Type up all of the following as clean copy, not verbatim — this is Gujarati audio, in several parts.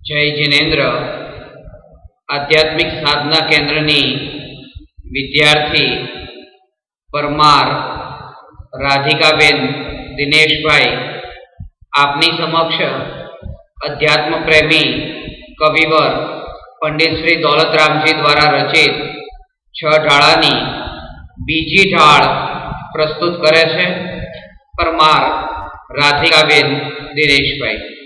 જય જિનેન્દ્ર આધ્યાત્મિક સાધના કેન્દ્રની વિદ્યાર્થી પરમાર રાધિકાબેન દિનેશભાઈ આપની સમક્ષ અધ્યાત્મ પ્રેમી કવિવર પંડિત શ્રી દોલતરામજી દ્વારા રચિત 6 ઢાળાની બીજી ઢાળ પ્રસ્તુત કરે છે પરમાર રાધિકાબેન દિનેશભાઈ।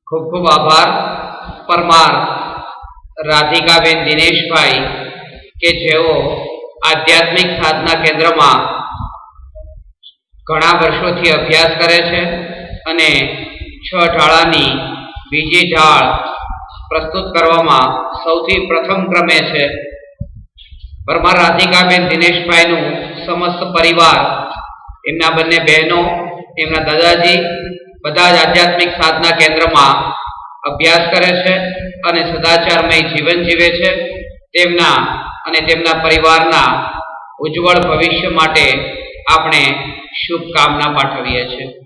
ખૂબ ખૂબ આભાર પરમાર રાધિકાબેન દિનેશભાઈ કે જેઓ આધ્યાત્મિક સાધના કેન્દ્રમાં ઘણા વર્ષોથી અભ્યાસ કરે છે અને 6 ઢાળાની બીજી ઢાળ પ્રસ્તુત કરવામાં સૌથી પ્રથમ ક્રમે છે। પરમાર રાધિકાબેન દિનેશભાઈનું સમસ્ત પરિવાર, એમના બંને બહેનો, એમના દાદાજી બધા જ આધ્યાત્મિક સાધના કેન્દ્રમાં અભ્યાસ કરે છે અને સદાચારમય જીવન જીવે છે। તેમના અને તેમના પરિવારના ઉજ્જવળ ભવિષ્ય માટે આપણે શુભકામના પાઠવીએ છીએ।